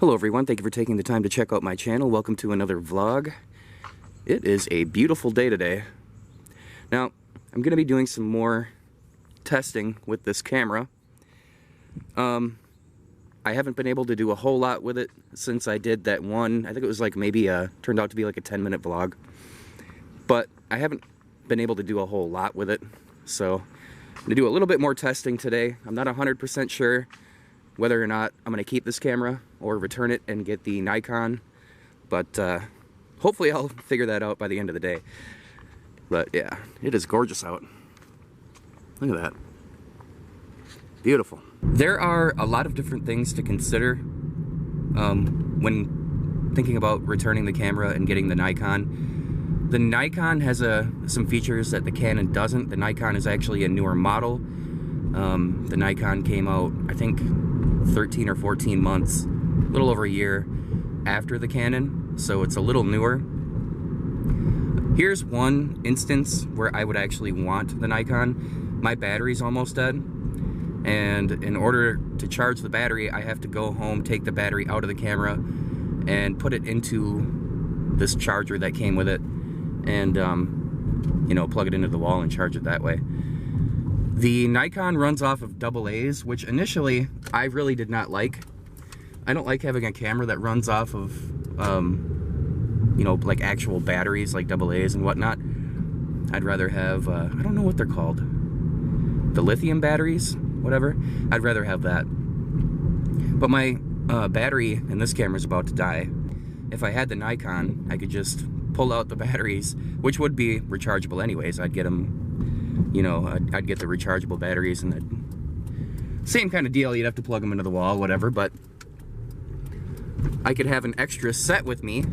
Hello everyone, thank you for taking the time to check out my channel. Welcome to another vlog. It is a beautiful day today. Now, I'm going to be doing some more testing with this camera. I haven't been able to do a whole lot with it since I did that one. I think it was like maybe turned out to be like a 10-minute vlog. But I haven't been able to do a whole lot with it. So I'm going to do a little bit more testing today. I'm not 100% sure whether or not I'm going to keep this camera or return it and get the Nikon, but hopefully I'll figure that out by the end of the day. But yeah, it is gorgeous out. Look at that. Beautiful. There are a lot of different things to consider when thinking about returning the camera and getting the Nikon. The Nikon has some features that the Canon doesn't. The Nikon is actually a newer model. The Nikon came out, I think, 13 or 14 months, a little over a year after the Canon, so it's a little newer. Here's one instance where I would actually want the Nikon. My battery's almost dead, and in order to charge the battery, I have to go home, take the battery out of the camera, and put it into this charger that came with it, and you know, plug it into the wall and charge it that way. The Nikon runs off of AA's, which initially I really did not like. I don't like having a camera that runs off of, you know, like actual batteries like AA's and whatnot. I'd rather have, I don't know what they're called. The lithium batteries, whatever. I'd rather have that. But my battery in this camera is about to die. If I had the Nikon, I could just pull out the batteries, which would be rechargeable anyways. I'd get them. You know, I'd get the rechargeable batteries and the same kind of deal. You'd have to plug them into the wall, whatever, but I could have an extra set with me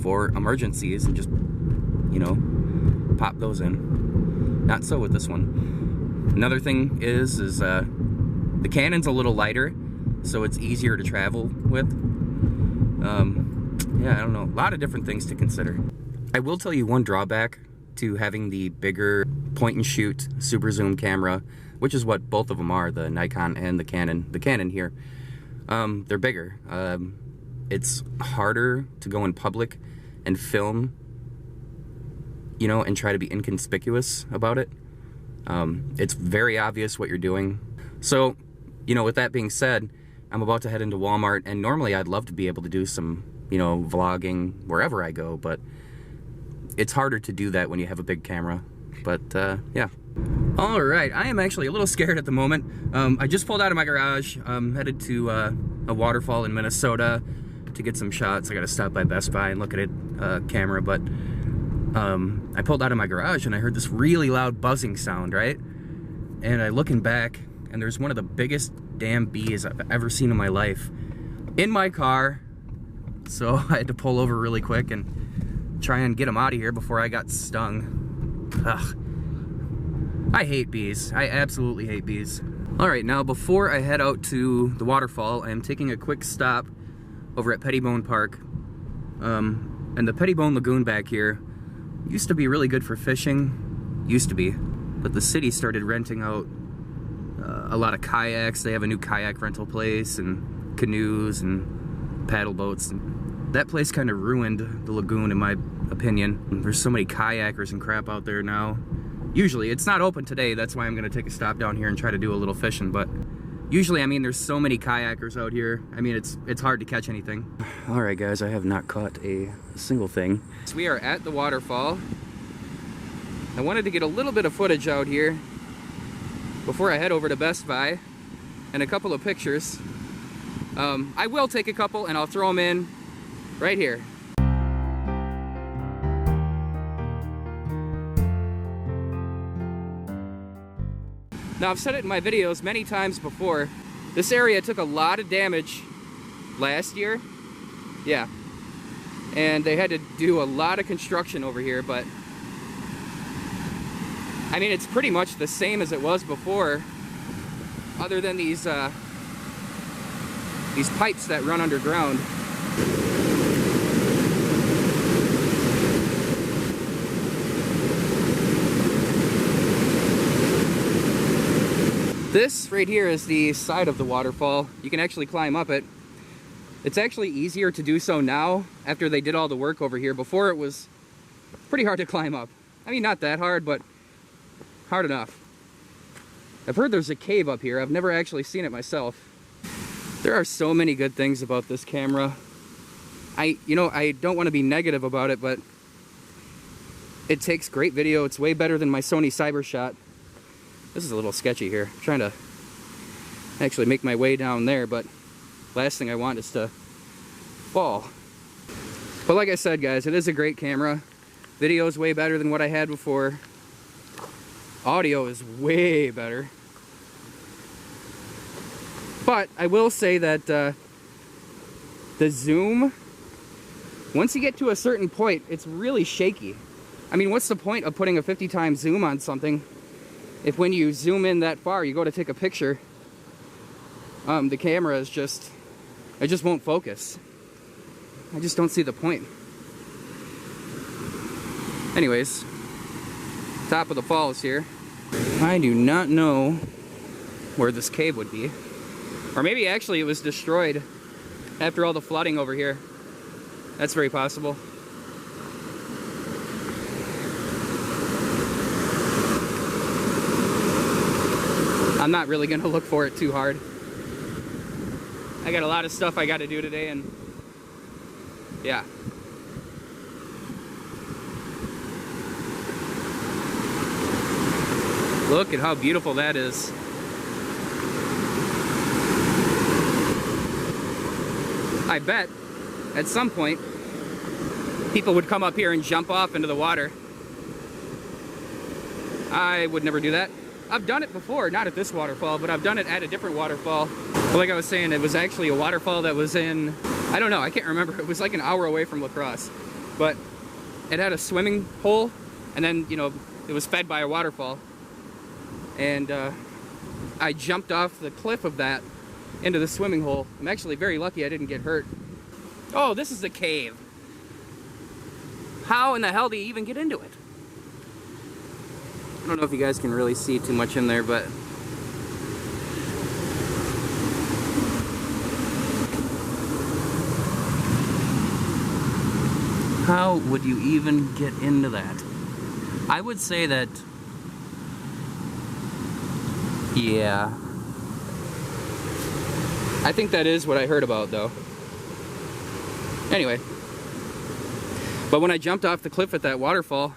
for emergencies and just, you know, pop those in. Not so with this one. Another thing is the Canon's a little lighter, so it's easier to travel with. Yeah, I don't know, a lot of different things to consider. I will tell you one drawback to having the bigger point-and-shoot super zoom camera, which is what both of them are, the Nikon and the Canon. The Canon here, they're bigger. It's harder to go in public and film, you know, and try to be inconspicuous about it. It's very obvious what you're doing. So, you know, with that being said, I'm about to head into Walmart, and normally I'd love to be able to do some, you know, vlogging wherever I go, but it's harder to do that when you have a big camera, but yeah. All right, I am actually a little scared at the moment. I just pulled out of my garage. I'm headed to a waterfall in Minnesota to get some shots. I gotta stop by Best Buy and look at it, camera, but I pulled out of my garage and I heard this really loud buzzing sound, right? And I looking back, and there's one of the biggest damn bees I've ever seen in my life in my car. So I had to pull over really quick and try and get them out of here before I got stung. Ugh. I hate bees. I absolutely hate bees. Alright, now before I head out to the waterfall, I am taking a quick stop over at Pettibone Park. And the Pettibone Lagoon back here used to be really good for fishing. Used to be. But the city started renting out a lot of kayaks. They have a new kayak rental place and canoes and paddle boats. And that place kind of ruined the lagoon, in my opinion. There's so many kayakers and crap out there now. Usually, it's not open today, that's why I'm gonna take a stop down here and try to do a little fishing, but usually, I mean, there's so many kayakers out here. I mean, it's hard to catch anything. All right, guys, I have not caught a single thing. So we are at the waterfall. I wanted to get a little bit of footage out here before I head over to Best Buy, and a couple of pictures. I will take a couple and I'll throw them in right here. Now, I've said it in my videos many times before, this area took a lot of damage last year. Yeah. And they had to do a lot of construction over here, but I mean, it's pretty much the same as it was before, other than these pipes that run underground. This right here is the side of the waterfall. You can actually climb up it. It's actually easier to do so now after they did all the work over here. Before it was pretty hard to climb up. I mean, not that hard, but hard enough. I've heard there's a cave up here. I've never actually seen it myself. There are so many good things about this camera. I don't want to be negative about it, but it takes great video. It's way better than my Sony CyberShot. This is a little sketchy here. I'm trying to actually make my way down there, but last thing I want is to fall. But like I said, guys, it is a great camera. Video is way better than what I had before. Audio is way better. But I will say that the zoom, once you get to a certain point, it's really shaky. I mean, what's the point of putting a 50 times zoom on something if when you zoom in that far, you go to take a picture, the camera is just, it just won't focus. I just don't see the point. Anyways, top of the falls here. I do not know where this cave would be. Or maybe actually it was destroyed after all the flooding over here. That's very possible. I'm not really gonna look for it too hard. I got a lot of stuff I gotta do today, and yeah. Look at how beautiful that is. I bet at some point people would come up here and jump off into the water. I would never do that. I've done it before, not at this waterfall, but I've done it at a different waterfall. But like I was saying, it was actually a waterfall that was in, I don't know, I can't remember. It was like an hour away from La Crosse. But it had a swimming hole, and then, you know, it was fed by a waterfall. And I jumped off the cliff of that into the swimming hole. I'm actually very lucky I didn't get hurt. Oh, this is the cave. How in the hell do you even get into it? I don't know if you guys can really see too much in there, but how would you even get into that? I would say that, yeah, I think that is what I heard about, though. Anyway, but when I jumped off the cliff at that waterfall,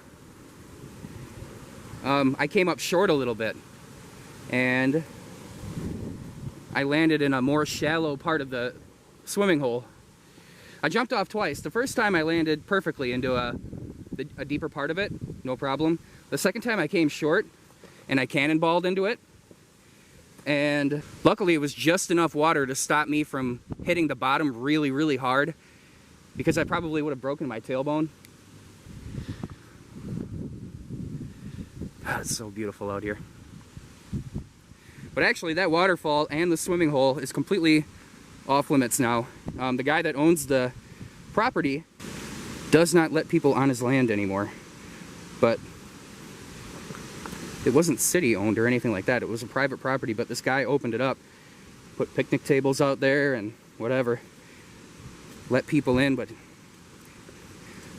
I came up short a little bit, and I landed in a more shallow part of the swimming hole. I jumped off twice. The first time I landed perfectly into a deeper part of it, no problem. The second time I came short, and I cannonballed into it, and luckily it was just enough water to stop me from hitting the bottom really, really hard, because I probably would have broken my tailbone. God, it's so beautiful out here. But actually, that waterfall and the swimming hole is completely off limits now. The guy that owns the property does not let people on his land anymore. But it wasn't city owned or anything like that. It was a private property, but this guy opened it up, put picnic tables out there and whatever, let people in. But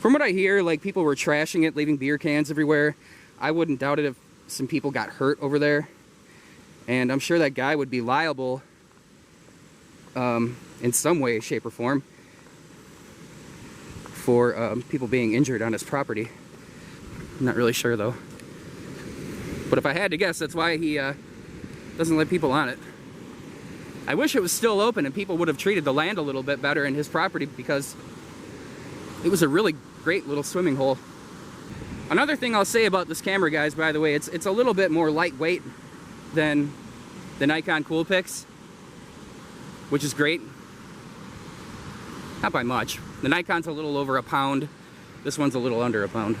from what I hear, like, people were trashing it, leaving beer cans everywhere. I wouldn't doubt it if some people got hurt over there, and I'm sure that guy would be liable in some way, shape, or form for people being injured on his property. I'm not really sure, though. But if I had to guess, that's why he doesn't let people on it. I wish it was still open and people would have treated the land a little bit better in his property, because it was a really great little swimming hole. Another thing I'll say about this camera, guys, by the way, it's a little bit more lightweight than the Nikon Coolpix, which is great. Not by much. The Nikon's a little over a pound. This one's a little under a pound.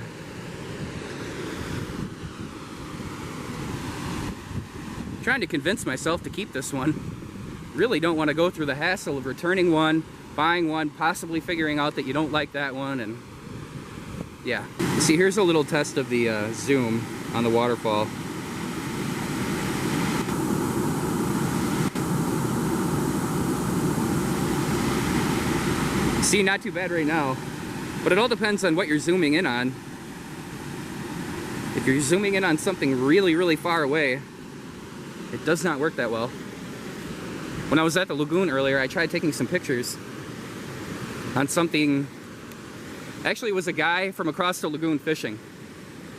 I'm trying to convince myself to keep this one. Really don't want to go through the hassle of returning one, buying one, possibly figuring out that you don't like that one, and yeah. See, here's a little test of the zoom on the waterfall. See, not too bad right now, but it all depends on what you're zooming in on. If you're zooming in on something really, really far away, it does not work that well. When I was at the lagoon earlier, I tried taking some pictures on something. Actually, it was a guy from across the lagoon fishing,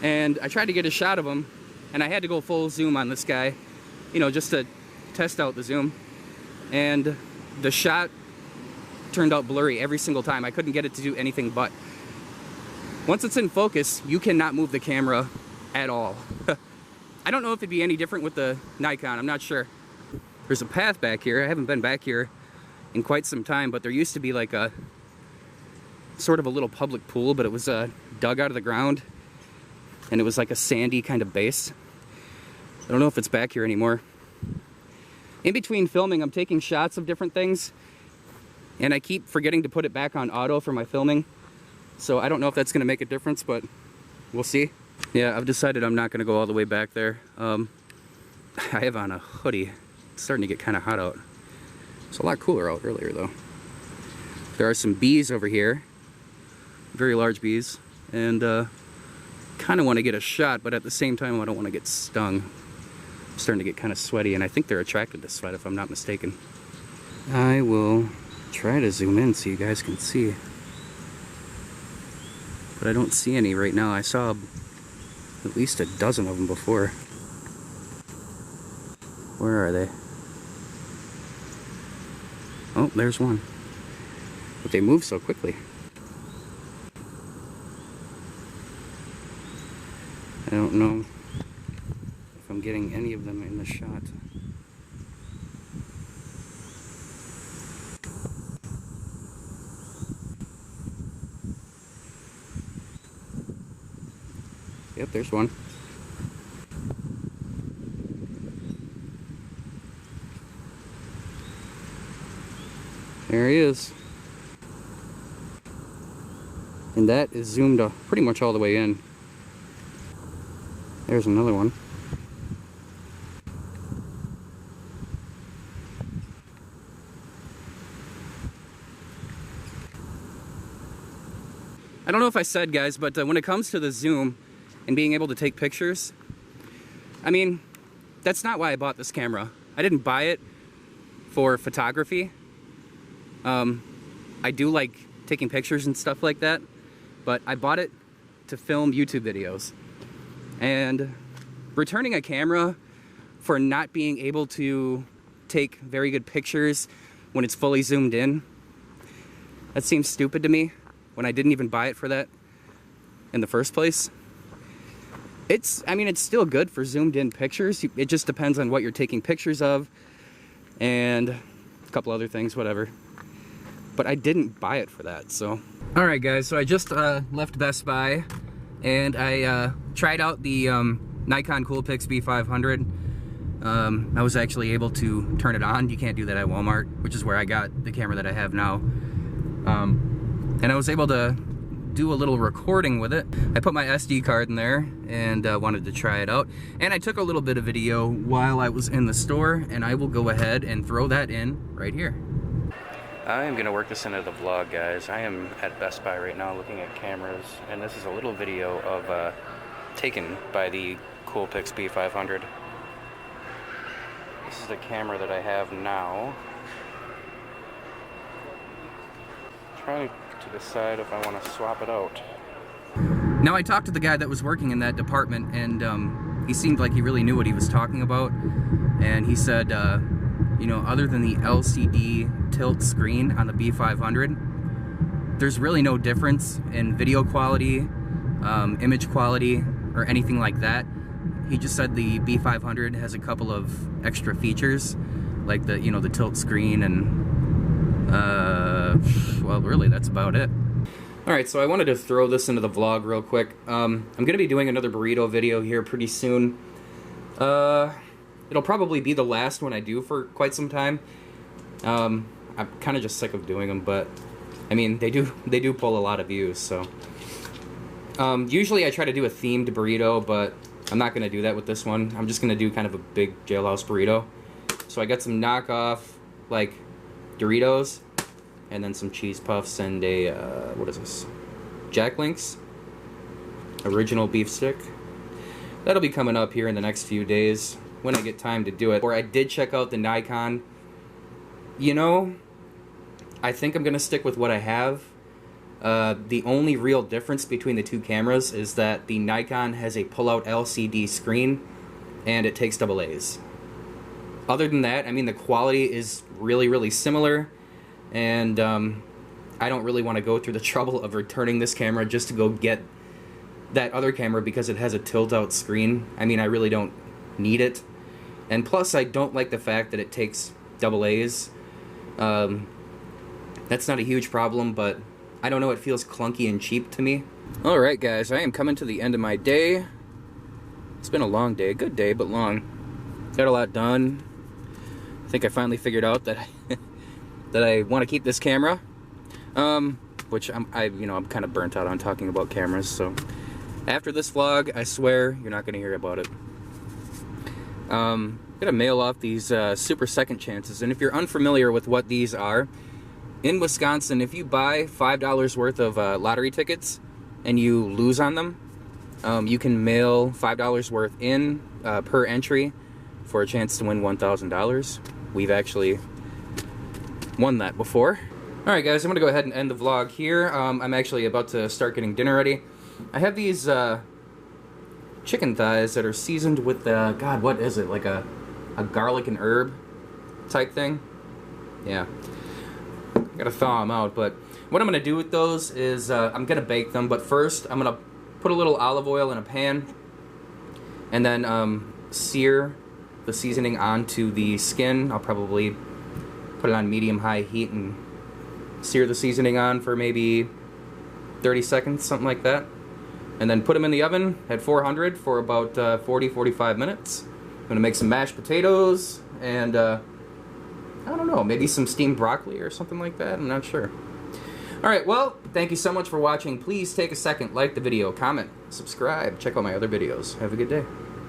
and I tried to get a shot of him, and I had to go full zoom on this guy, you know, just to test out the zoom, and the shot turned out blurry every single time. I couldn't get it to do anything but. Once it's in focus, you cannot move the camera at all. I don't know if it'd be any different with the Nikon, I'm not sure. There's a path back here. I haven't been back here in quite some time, but there used to be like a sort of a little public pool, but it was dug out of the ground, and it was like a sandy kind of base. I don't know if it's back here anymore. In between filming, I'm taking shots of different things, and I keep forgetting to put it back on auto for my filming, so I don't know if that's going to make a difference, but we'll see. Yeah, I've decided I'm not going to go all the way back there. I have on a hoodie. It's starting to get kind of hot out. It's a lot cooler out earlier, though. There are some bees over here, very large bees, and kind of want to get a shot, but at the same time I don't want to get stung. I'm starting to get kind of sweaty, and I think they're attracted to sweat if I'm not mistaken. I will try to zoom in so you guys can see, but I don't see any right now. I saw at least a dozen of them before. Where are they? Oh, there's one. But they move so quickly. I don't know if I'm getting any of them in the shot. Yep, there's one. There he is. And that is zoomed pretty much all the way in. There's another one. I don't know if I said, guys, but when it comes to the zoom and being able to take pictures, I mean, that's not why I bought this camera. I didn't buy it for photography. I do like taking pictures and stuff like that, but I bought it to film YouTube videos. And returning a camera for not being able to take very good pictures when it's fully zoomed in, that seems stupid to me when I didn't even buy it for that in the first place. I mean, it's still good for zoomed in pictures. It just depends on what you're taking pictures of and a couple other things, whatever. But I didn't buy it for that, so. All right, guys, so I just left Best Buy, and I tried out the Nikon Coolpix B500. I was actually able to turn it on. You can't do that at Walmart, which is where I got the camera that I have now. And I was able to do a little recording with it. I put my SD card in there and wanted to try it out. And I took a little bit of video while I was in the store, and I will go ahead and throw that in right here. I am gonna work this into the vlog, guys. I am at Best Buy right now looking at cameras, and this is a little video of taken by the Coolpix B500. This is the camera that I have now. Trying to decide if I want to swap it out. Now, I talked to the guy that was working in that department, and he seemed like he really knew what he was talking about. And he said, you know, other than the LCD tilt screen on the B500, there's really no difference in video quality, image quality, or anything like that. He just said the B500 has a couple of extra features, like the, you know, the tilt screen, and well, really, that's about it. Alright, so I wanted to throw this into the vlog real quick. I'm going to be doing another burrito video here pretty soon. It'll probably be the last one I do for quite some time. I'm kind of just sick of doing them, but I mean, they do pull a lot of views, so. Usually I try to do a themed burrito, but I'm not going to do that with this one. I'm just going to do kind of a big jailhouse burrito. So I got some knockoff, like, Doritos, and then some cheese puffs and a, what is this? Jack Link's original beef stick. That'll be coming up here in the next few days when I get time to do it. Or I did check out the Nikon. You know, I think I'm going to stick with what I have. The only real difference between the two cameras is that the Nikon has a pull-out LCD screen and it takes AA's. Other than that, I mean, the quality is really, really similar, and I don't really want to go through the trouble of returning this camera just to go get that other camera because it has a tilt-out screen. I mean, I really don't need it. And plus, I don't like the fact that it takes AA's. That's not a huge problem, but I don't know, it feels clunky and cheap to me. Alright guys, I am coming to the end of my day. It's been a long day, good day, but long. Got a lot done. I think I finally figured out that that I want to keep this camera. Which I'm kind of burnt out on talking about cameras, so after this vlog, I swear you're not going to hear about it. I'm going to mail off these Super Second Chances, and if you're unfamiliar with what these are, in Wisconsin, if you buy $5 worth of lottery tickets and you lose on them, you can mail $5 worth in per entry for a chance to win $1,000. We've actually won that before. Alright guys, I'm going to go ahead and end the vlog here. I'm actually about to start getting dinner ready. I have these chicken thighs that are seasoned with, God, what is it? Like a garlic and herb type thing? Yeah. Gotta thaw them out, but what I'm gonna do with those is I'm gonna bake them, but first I'm gonna put a little olive oil in a pan and then sear the seasoning onto the skin. I'll probably put it on medium-high heat and sear the seasoning on for maybe 30 seconds, something like that, and then put them in the oven at 400 for about 40-45 minutes. I'm gonna make some mashed potatoes and I don't know, maybe some steamed broccoli or something like that. I'm not sure. Alright, well, thank you so much for watching. Please take a second, like the video, comment, subscribe, check out my other videos. Have a good day.